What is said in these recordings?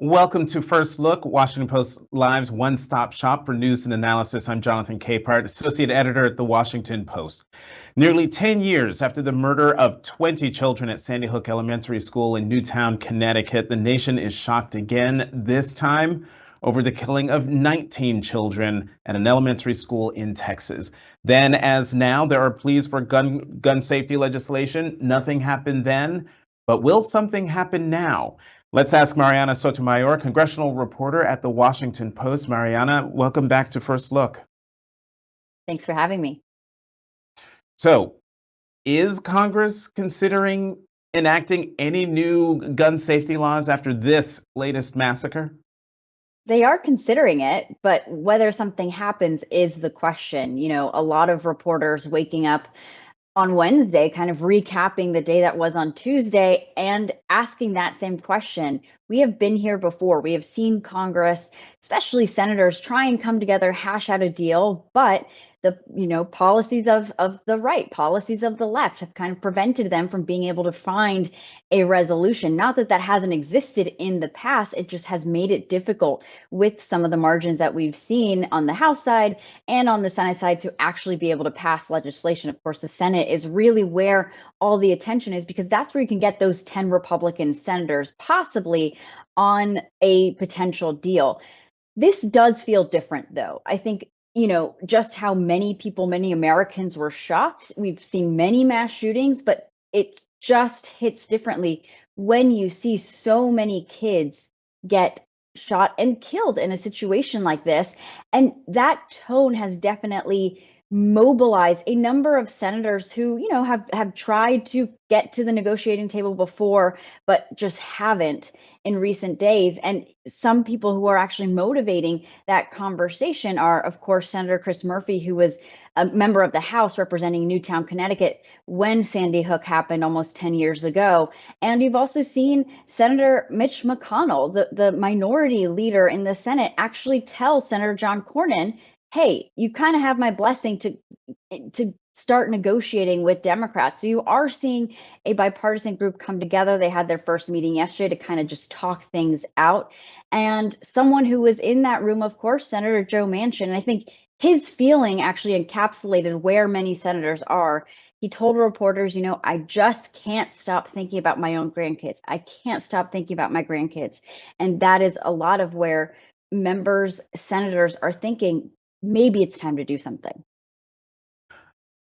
Welcome to First Look, Washington Post Live's one-stop shop for news and analysis. I'm Jonathan Capehart, associate editor at the Washington Post. Nearly 10 years after the murder of 20 children at Sandy Hook Elementary School in Newtown, Connecticut, the nation is shocked again, this time over the killing of 19 children at an elementary school in Texas. Then, as now, there are pleas for gun safety legislation. Nothing happened then, but will something happen now? Let's ask Mariana Sotomayor, congressional reporter at the Washington Post. Mariana, welcome back to First Look. Thanks for having me. So, is Congress considering enacting any new gun safety laws after this latest massacre? They are considering it, but whether something happens is the question. You know, a lot of reporters waking up on Wednesday, kind of recapping the day that was on Tuesday and asking that same question. We have been here before. We have seen Congress, especially senators, try and come together, hash out a deal, but the policies of the right, policies of the left have kind of prevented them from being able to find a resolution. Not that that hasn't existed in the past, it just has made it difficult with some of the margins that we've seen on the House side and on the Senate side to actually be able to pass legislation. Of course, the Senate is really where all the attention is because that's where you can get those 10 Republican senators possibly on a potential deal. This does feel different, though. I think, just how many people, many Americans were shocked. We've seen many mass shootings, but it just hits differently when you see so many kids get shot and killed in a situation like this. And that tone has definitely mobilized a number of senators who, have tried to get to the negotiating table before, but just haven't in recent days. And some people who are actually motivating that conversation are, of course, Senator Chris Murphy, who was a member of the House representing Newtown, Connecticut, when Sandy Hook happened almost 10 years ago. And you've also seen Senator Mitch McConnell, the minority leader in the Senate, actually tell Senator John Cornyn, hey, you kind of have my blessing to start negotiating with Democrats. So you are seeing a bipartisan group come together. They had their first meeting yesterday to kind of just talk things out. And someone who was in that room, of course, Senator Joe Manchin, and I think his feeling actually encapsulated where many senators are. He told reporters, I just can't stop thinking about my own grandkids. I can't stop thinking about my grandkids. And that is a lot of where senators are thinking, maybe it's time to do something.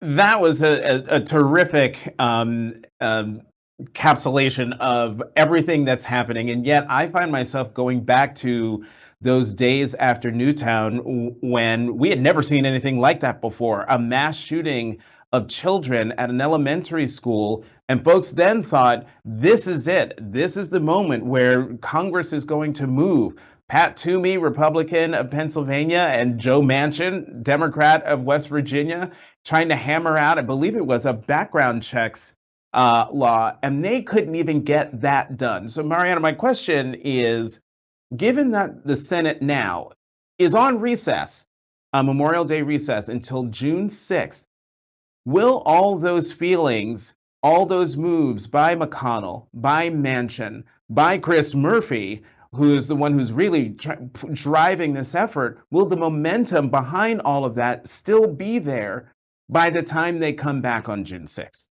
That was a terrific encapsulation of everything that's happening. And yet I find myself going back to those days after Newtown when we had never seen anything like that before, a mass shooting of children at an elementary school. And folks then thought, this is it. This is the moment where Congress is going to move. Pat Toomey, Republican of Pennsylvania, and Joe Manchin, Democrat of West Virginia, trying to hammer out, I believe it was a background checks law, and they couldn't even get that done. So, Mariana, my question is, given that the Senate now is on recess, Memorial Day recess until June 6th, will all those feelings, all those moves by McConnell, by Manchin, by Chris Murphy, who is the one who's really driving this effort, will the momentum behind all of that still be there by the time they come back on June 6th?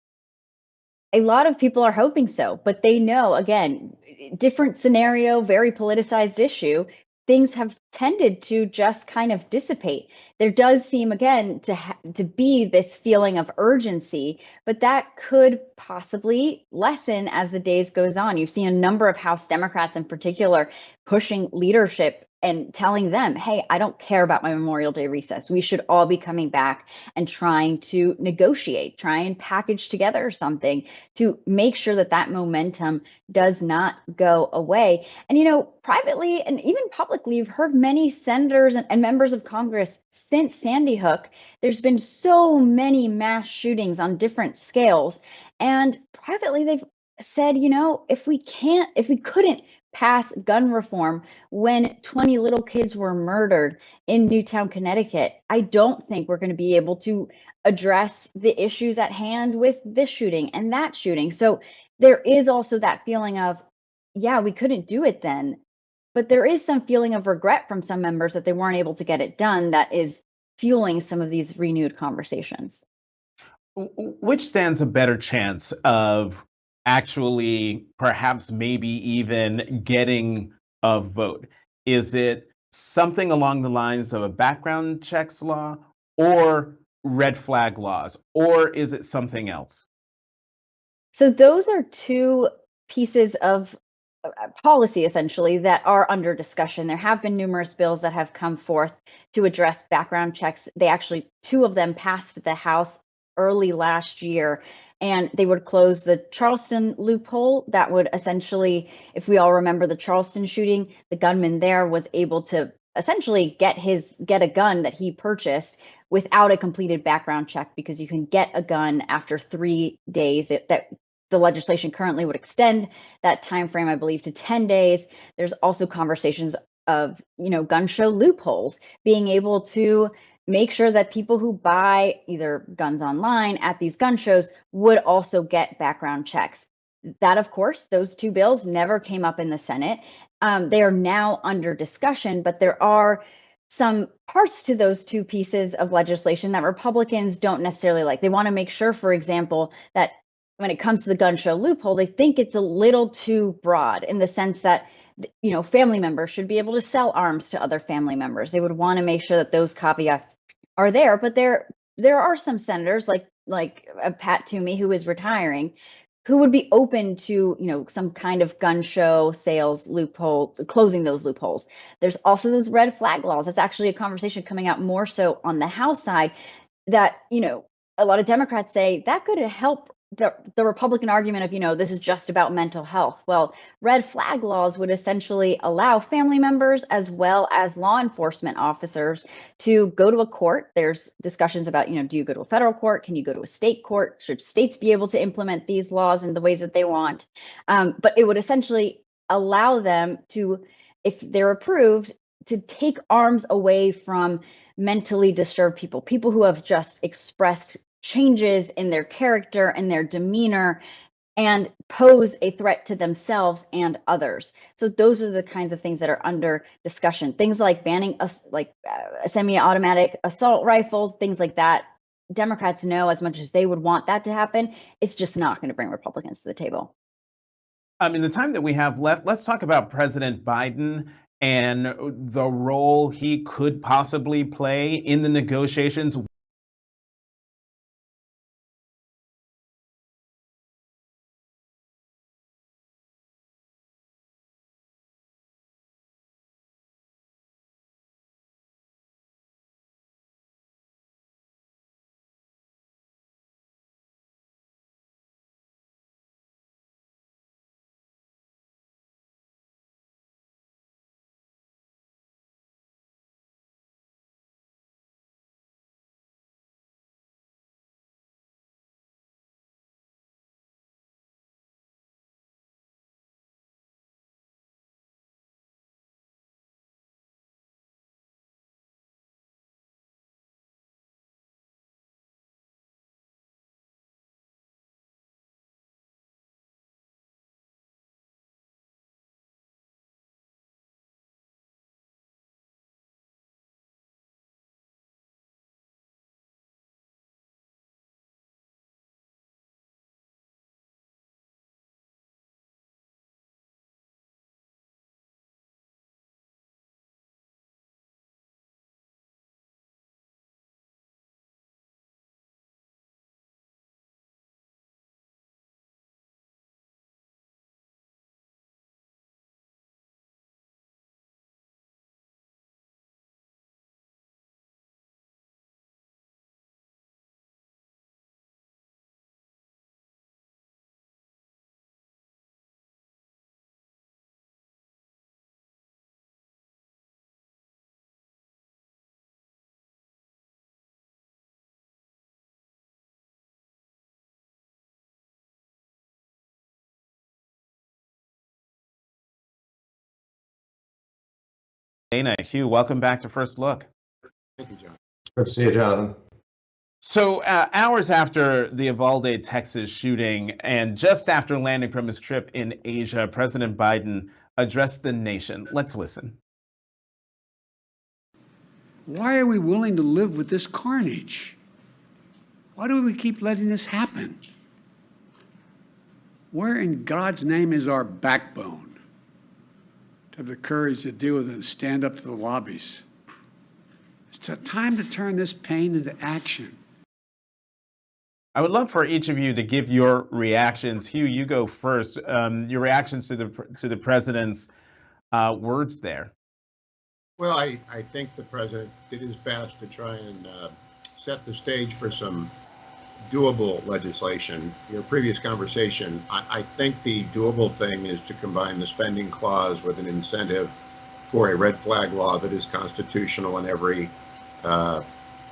A lot of people are hoping so, but they know, again, different scenario, very politicized issue. Things have tended to just kind of dissipate. There does seem, again, to be this feeling of urgency, but that could possibly lessen as the days goes on. You've seen a number of House Democrats in particular pushing leadership and telling them, hey, I don't care about my Memorial Day recess. We should all be coming back and trying to negotiate, try and package together something to make sure that that momentum does not go away. And, privately and even publicly, you've heard many senators and members of Congress since Sandy Hook. There's been so many mass shootings on different scales. And privately, they've said, if we couldn't pass gun reform when 20 little kids were murdered in Newtown, Connecticut, I don't think we're going to be able to address the issues at hand with this shooting and that shooting. So there is also that feeling of, yeah, we couldn't do it then, but there is some feeling of regret from some members that they weren't able to get it done that is fueling some of these renewed conversations. Which stands a better chance of actually perhaps maybe even getting a vote? Is it something along the lines of a background checks law or red flag laws, or is it something else? So those are two pieces of policy essentially that are under discussion. There have been numerous bills that have come forth to address background checks. They actually, two of them passed the House early last year, and they would close the Charleston loophole. That would essentially, if we all remember the Charleston shooting, the gunman there was able to essentially get a gun that he purchased without a completed background check, because you can get a gun after 3 days. That the legislation currently would extend that time frame, I believe, to 10 days. There's also conversations of, gun show loopholes, being able to make sure that people who buy either guns online at these gun shows would also get background checks. That, of course, those two bills never came up in the Senate. They are now under discussion, but there are some parts to those two pieces of legislation that Republicans don't necessarily like. They want to make sure, for example, that when it comes to the gun show loophole, they think it's a little too broad in the sense that, family members should be able to sell arms to other family members. They would want to make sure that those caveats are there. But there are some senators like Pat Toomey, who is retiring, who would be open to, some kind of gun show sales loophole, closing those loopholes. There's also those red flag laws. That's actually a conversation coming out more so on the House side that, a lot of Democrats say that could help the Republican argument of, this is just about mental health. Well, red flag laws would essentially allow family members as well as law enforcement officers to go to a court. There's discussions about, do you go to a federal court? Can you go to a state court? Should states be able to implement these laws in the ways that they want? But it would essentially allow them to, if they're approved, to take arms away from mentally disturbed people who have just expressed changes in their character and their demeanor and pose a threat to themselves and others. So those are the kinds of things that are under discussion. Things like banning semi-automatic assault rifles, things like that. Democrats know, as much as they would want that to happen, it's just not going to bring Republicans to the table. In the time that we have left, let's talk about President Biden and the role he could possibly play in the negotiations. Dana, Hugh, welcome back to First Look. Thank you, John. Good to see you, Jonathan. So hours after the Uvalde, Texas shooting, and just after landing from his trip in Asia, President Biden addressed the nation. Let's listen. Why are we willing to live with this carnage? Why do we keep letting this happen? Where in God's name is our backbone to have the courage to deal with it and stand up to the lobbies? It's time to turn this pain into action. I would love for each of you to give your reactions. Hugh, you go first. Your reactions to the president's words there. Well, I think the president did his best to try and set the stage for some doable legislation. Your previous conversation, I think the doable thing is to combine the spending clause with an incentive for a red flag law that is constitutional in every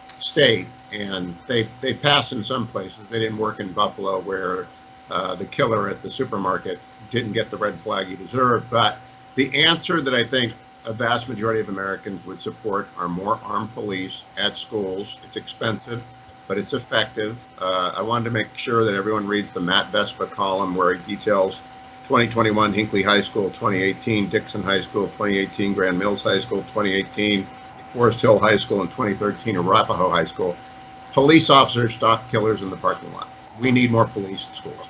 state. And they passed in some places. They didn't work in Buffalo, where the killer at the supermarket didn't get the red flag he deserved. But the answer that I think a vast majority of Americans would support are more armed police at schools. It's expensive, but it's effective. I wanted to make sure that everyone reads the Matt Vespa column, where he details 2021 Hinckley High School, 2018 Dixon High School, 2018 Grand Mills High School, 2018 Forest Hill High School, and 2013 Arapahoe High School. Police officers stalk killers in the parking lot. We need more police in schools.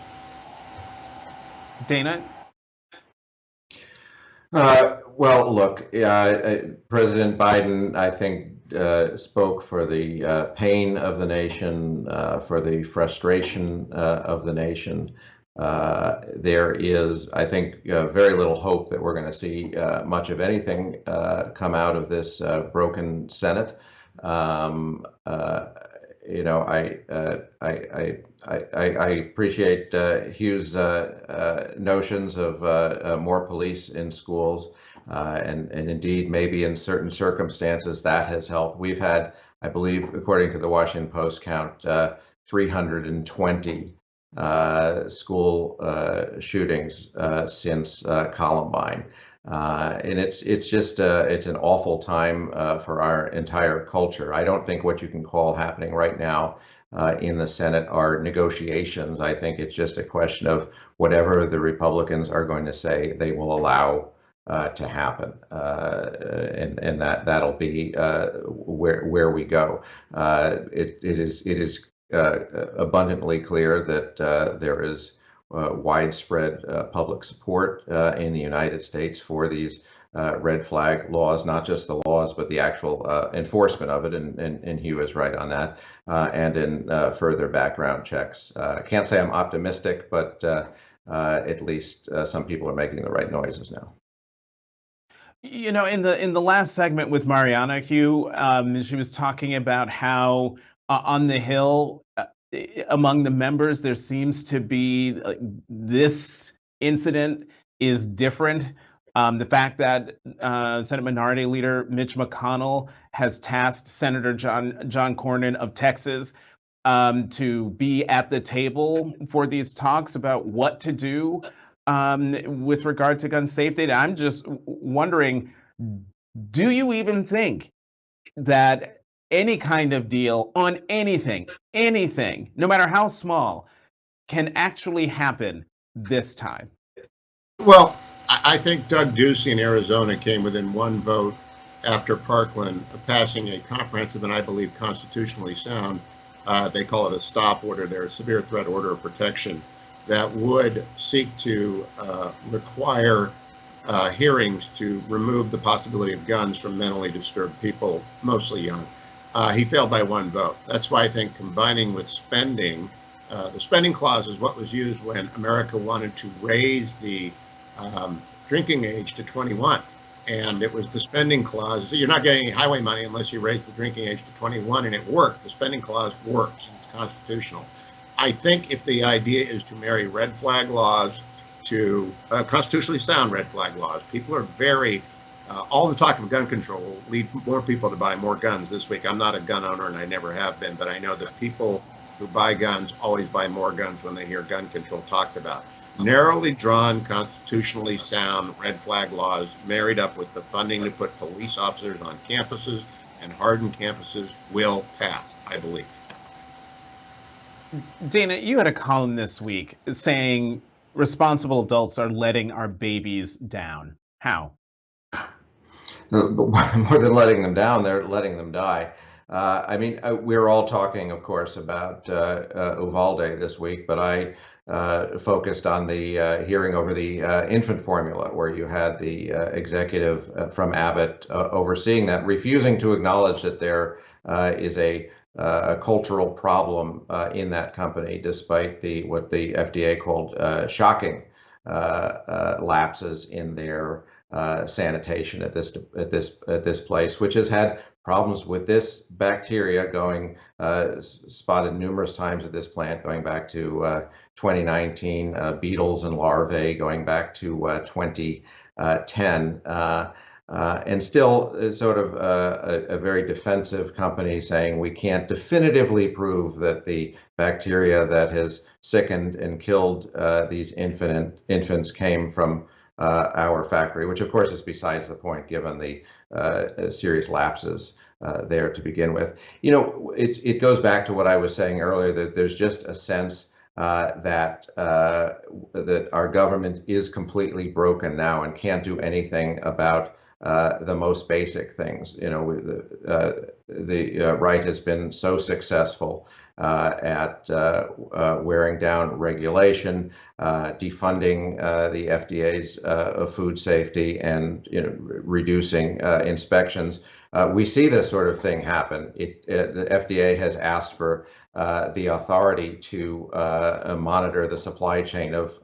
Dana? Well, look, President Biden, I think, spoke for the pain of the nation, for the frustration of the nation. There is, I think, very little hope that we're going to see much of anything come out of this broken Senate. You know, I appreciate Hugh's notions of more police in schools, and indeed, maybe in certain circumstances that has helped. We've had, I believe, according to the Washington Post count, 320 school shootings since Columbine. And it's just it's an awful time for our entire culture. I don't think what you can call happening right now in the Senate are negotiations. I think it's just a question of whatever the Republicans are going to say they will allow to happen, and that'll be where we go. It is abundantly clear that there is widespread public support in the United States for these red flag laws, not just the laws, but the actual enforcement of it. And Hugh is right on that. And in further background checks. Can't say I'm optimistic, but at least some people are making the right noises now. You know, in the last segment with Mariana, Hugh, she was talking about how on the Hill, among the members, there seems to be this incident is different. The fact that Senate Minority Leader Mitch McConnell has tasked Senator John Cornyn of Texas to be at the table for these talks about what to do with regard to gun safety. I'm just wondering, do you even think that any kind of deal on anything, no matter how small, can actually happen this time? Well, I think Doug Ducey in Arizona came within one vote after Parkland of passing a comprehensive and I believe constitutionally sound, they call it a stop order there, a severe threat order of protection, that would seek to require hearings to remove the possibility of guns from mentally disturbed people, mostly young. He failed by one vote. That's why I think combining with spending, the spending clause is what was used when America wanted to raise the drinking age to 21. And it was the spending clause. So you're not getting any highway money unless you raise the drinking age to 21, and it worked. The spending clause works. It's constitutional. I think if the idea is to marry red flag laws to constitutionally sound red flag laws, people are very, all the talk of gun control will lead more people to buy more guns this week. I'm not a gun owner and I never have been, but I know that people who buy guns always buy more guns when they hear gun control talked about. Narrowly drawn, constitutionally sound red flag laws married up with the funding to put police officers on campuses and hardened campuses will pass, I believe. Dana, you had a column this week saying responsible adults are letting our babies down. How? More than letting them down, they're letting them die. I mean, we're all talking, of course, about Uvalde this week, but I focused on the hearing over the infant formula, where you had the executive from Abbott overseeing that, refusing to acknowledge that there is a cultural problem in that company, despite what the FDA called shocking lapses in their sanitation at this place, which has had problems with this bacteria going spotted numerous times at this plant, going back to 2019, beetles and larvae going back to 2010. And still sort of a very defensive company saying we can't definitively prove that the bacteria that has sickened and killed these infants came from our factory, which of course is besides the point given the serious lapses there to begin with. You know, it goes back to what I was saying earlier, that there's just a sense that our government is completely broken now and can't do anything about the most basic things. You know, the right has been so successful at wearing down regulation, defunding the FDA's food safety, and reducing inspections. We see this sort of thing happen. The FDA has asked for the authority to monitor the supply chain of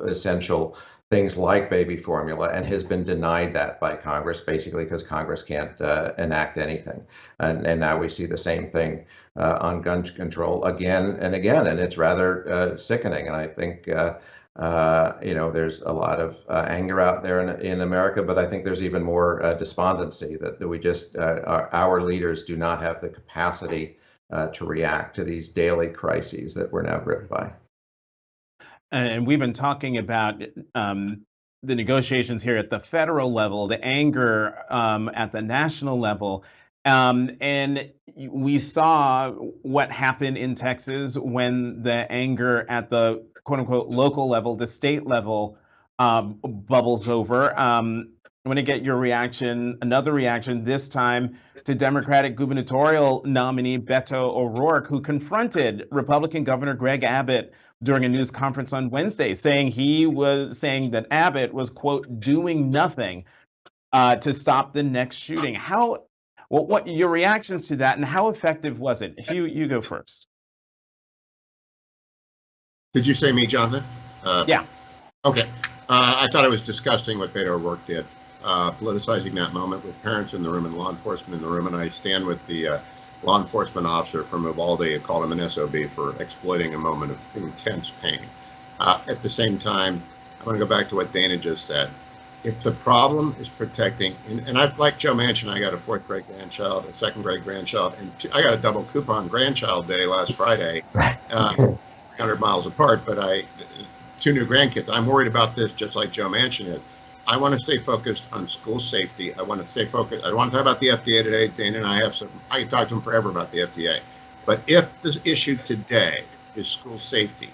essential things like baby formula, and has been denied that by Congress, basically because Congress can't enact anything. And now we see the same thing on gun control again and again, and it's rather sickening. And I think there's a lot of anger out there in America, but I think there's even more despondency that we just our leaders do not have the capacity to react to these daily crises that we're now gripped by. And we've been talking about the negotiations here at the federal level, the anger at the national level. And we saw what happened in Texas when the anger at the quote unquote local level, the state level, bubbles over. I want to get your reaction, another reaction, this time to Democratic gubernatorial nominee Beto O'Rourke, who confronted Republican Governor Greg Abbott during a news conference on Wednesday, saying that Abbott was, quote, doing nothing to stop the next shooting. What your reactions to that, and how effective was it? Hugh, you go first. Did you say me, Jonathan? Yeah. Okay. I thought it was disgusting what Beto O'Rourke did, politicizing that moment with parents in the room and law enforcement in the room. And I stand with the law enforcement officer from Uvalde who called him an SOB for exploiting a moment of intense pain. At the same time, I want to go back to what Dana just said. If the problem is protecting, and I've, like Joe Manchin, I got a 4th grade grandchild, a 2nd grade grandchild, and I got a double coupon grandchild day last Friday, 300 miles apart, but 2 new grandkids. I'm worried about this just like Joe Manchin is. I want to stay focused on school safety. I want to stay focused. I don't want to talk about the FDA today. Dana and I I can talk to him forever about the FDA. But if the issue today is school safety,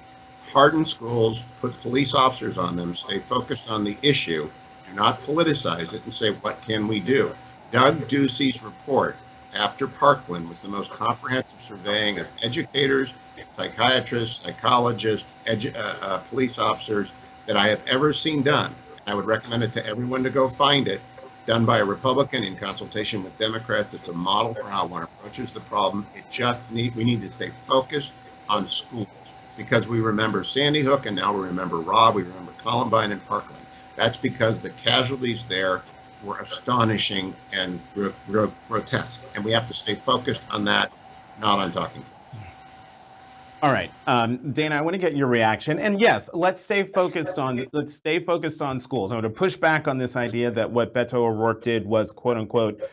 harden schools, put police officers on them, stay focused on the issue, do not politicize it, and say, what can we do? Doug Ducey's report after Parkland was the most comprehensive surveying of educators, psychiatrists, psychologists, police officers that I have ever seen done. I would recommend it to everyone to go find it, done by a Republican in consultation with Democrats. It's a model for how one approaches the problem. We need to stay focused on schools, because we remember Sandy Hook, and now we remember Rob, we remember Columbine and Parkland. That's because the casualties there were astonishing and grotesque, and we have to stay focused on that, not on talking. All right, Dana, I want to get your reaction. And yes, let's stay focused on schools. I want to push back on this idea that what Beto O'Rourke did was, quote unquote,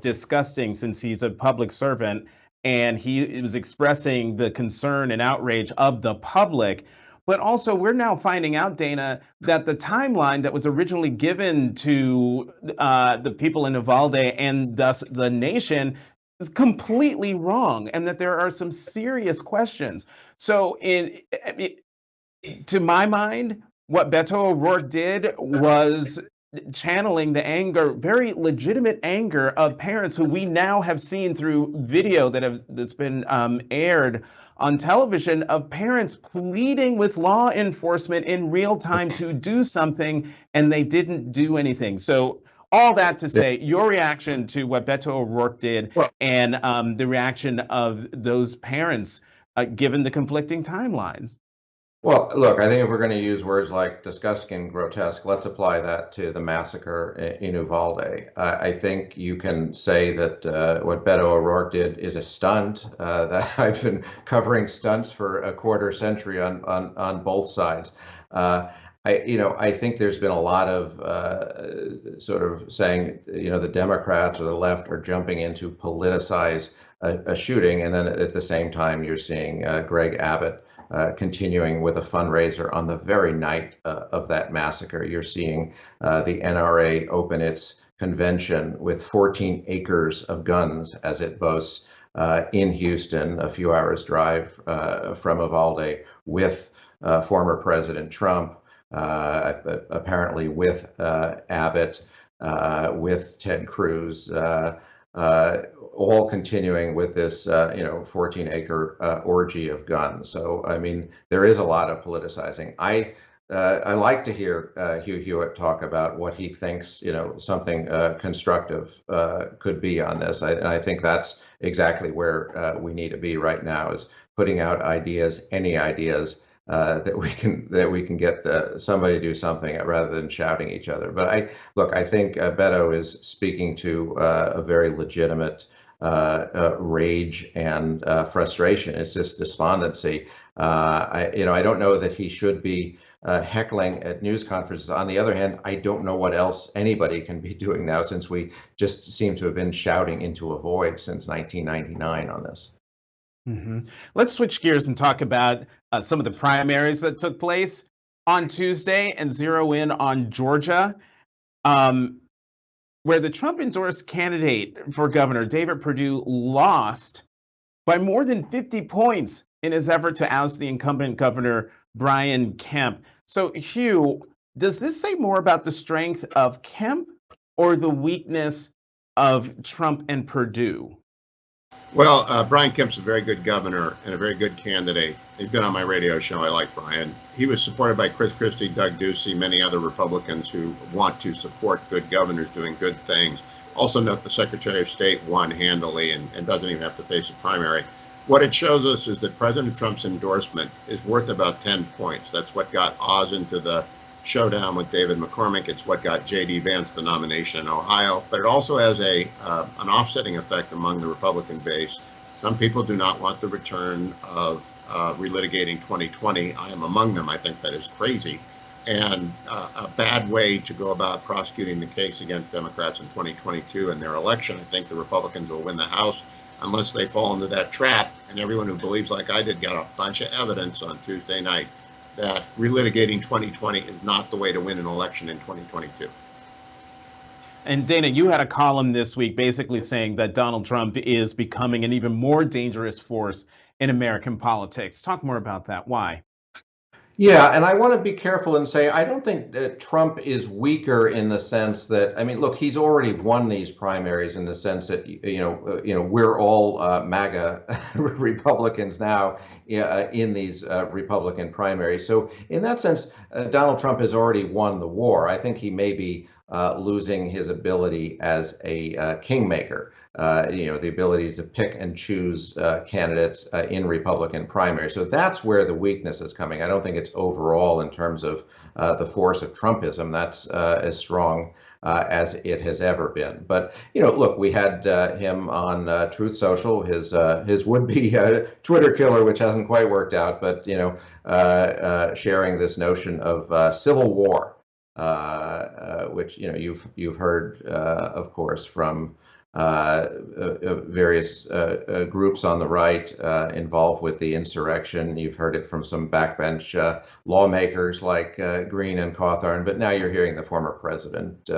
disgusting, since he's a public servant and he was expressing the concern and outrage of the public. But also, we're now finding out, Dana, that the timeline that was originally given to the people in Uvalde and thus the nation is completely wrong, and that there are some serious questions. So to my mind, what Beto O'Rourke did was channeling the anger, very legitimate anger of parents who we now have seen through video that's been aired on television, of parents pleading with law enforcement in real time to do something, and they didn't do anything. So all that to say, your reaction to what Beto O'Rourke did, and the reaction of those parents, given the conflicting timelines. Well, look, I think if we're going to use words like disgusting and grotesque, let's apply that to the massacre in Uvalde. I think you can say that what Beto O'Rourke did is a stunt. That I've been covering stunts for a quarter century on both sides. I think there's been a lot of sort of saying, the Democrats or the left are jumping in to politicize a shooting, and then at the same time you're seeing Greg Abbott continuing with a fundraiser on the very night of that massacre. You're seeing the NRA open its convention with 14 acres of guns, as it boasts, in Houston, a few hours drive from Uvalde, with former President Trump, apparently with Abbott, with Ted Cruz, all continuing with this, 14-acre orgy of guns. So, I mean, there is a lot of politicizing. I like to hear Hugh Hewitt talk about what he thinks, something constructive could be on this. And I think that's exactly where we need to be right now, is putting out ideas, any ideas that we can get somebody to do something rather than shouting at each other. But I think Beto is speaking to a very legitimate rage and frustration. It's just despondency. I don't know that he should be heckling at news conferences. On the other hand, I don't know what else anybody can be doing now, since we just seem to have been shouting into a void since 1999 on this. Mm-hmm. Let's switch gears and talk about some of the primaries that took place on Tuesday and zero in on Georgia, where the Trump-endorsed candidate for governor, David Perdue, lost by more than 50 points in his effort to oust the incumbent governor, Brian Kemp. So, Hugh, does this say more about the strength of Kemp or the weakness of Trump and Perdue? Well, Brian Kemp's a very good governor and a very good candidate. He's been on my radio show. I like Brian. He was supported by Chris Christie, Doug Ducey, many other Republicans who want to support good governors doing good things. Also note the Secretary of State won handily and doesn't even have to face a primary. What it shows us is that President Trump's endorsement is worth about 10 points. That's what got Oz into the showdown with David McCormick. It's what got J.D. Vance the nomination in Ohio. But it also has an offsetting effect among the Republican base. Some people do not want the return of relitigating 2020. I am among them. I think that is crazy and a bad way to go about prosecuting the case against Democrats in 2022 and their election. I think the Republicans will win the House unless they fall into that trap. And everyone who believes like I did got a bunch of evidence on Tuesday night that relitigating 2020 is not the way to win an election in 2022. And Dana, you had a column this week basically saying that Donald Trump is becoming an even more dangerous force in American politics. Talk more about that. Why? Yeah, and I want to be careful and say I don't think that Trump is weaker in the sense that, I mean, look, he's already won these primaries in the sense that we're all MAGA Republicans now in these Republican primaries. So in that sense, Donald Trump has already won the war. I think he may be losing his ability as a kingmaker. The ability to pick and choose candidates in Republican primaries. So that's where the weakness is coming. I don't think it's overall in terms of the force of Trumpism. That's as strong as it has ever been. But, look, we had him on Truth Social, his would-be Twitter killer, which hasn't quite worked out, but, sharing this notion of civil war, which, you've heard, of course, from various groups on the right involved with the insurrection. You've heard it from some backbench lawmakers like Green and Cawthorn, but now you're hearing the former president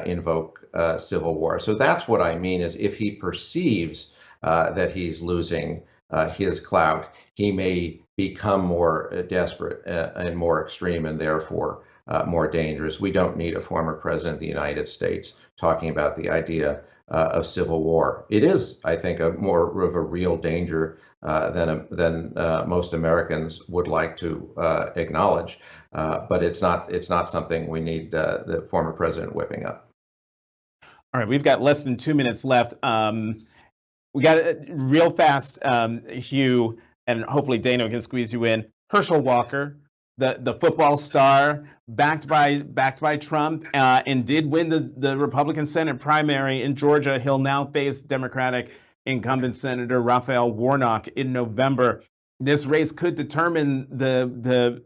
invoke civil war. So that's what I mean, is if he perceives that he's losing his clout, he may become more desperate and more extreme, and therefore more dangerous. We don't need a former president of the United States talking about the idea of civil war. It is, I think, more of a real danger than most Americans would like to acknowledge. But it's not something we need the former president whipping up. All right, we've got less than 2 minutes left. We got real fast, Hugh, and hopefully Dana can squeeze you in. Herschel Walker, the football star, backed by Trump, and did win the Republican Senate primary in Georgia. He'll now face Democratic incumbent Senator Raphael Warnock in November. This race could determine the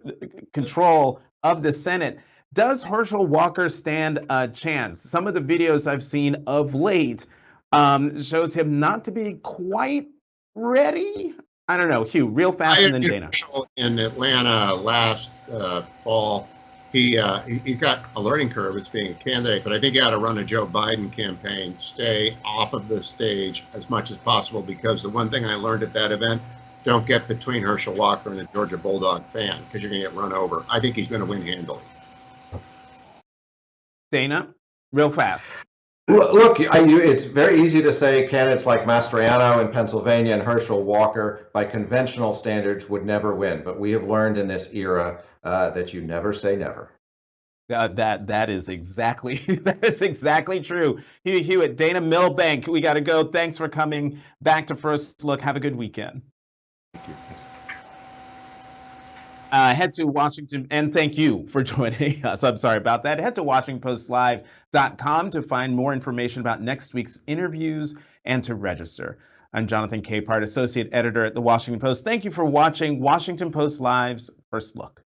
control of the Senate. Does Herschel Walker stand a chance? Some of the videos I've seen of late shows him not to be quite ready. I don't know, Hugh, real fast, and then Dana. In Atlanta last fall, he got a learning curve as being a candidate, but I think he ought to run a Joe Biden campaign, stay off of the stage as much as possible, because the one thing I learned at that event, don't get between Herschel Walker and a Georgia Bulldog fan, because you're going to get run over. I think he's going to win handily. Dana, real fast. Look, it's very easy to say candidates like Mastriano in Pennsylvania and Herschel Walker, by conventional standards, would never win. But we have learned in this era that you never say never. That is exactly true. Hugh Hewitt, Dana Milbank, we got to go. Thanks for coming back to First Look. Have a good weekend. Thank you. Head to Washington, and thank you for joining us. I'm sorry about that. Head to WashingtonPostLive.com to find more information about next week's interviews and to register. I'm Jonathan Capehart, Associate Editor at The Washington Post. Thank you for watching Washington Post Live's First Look.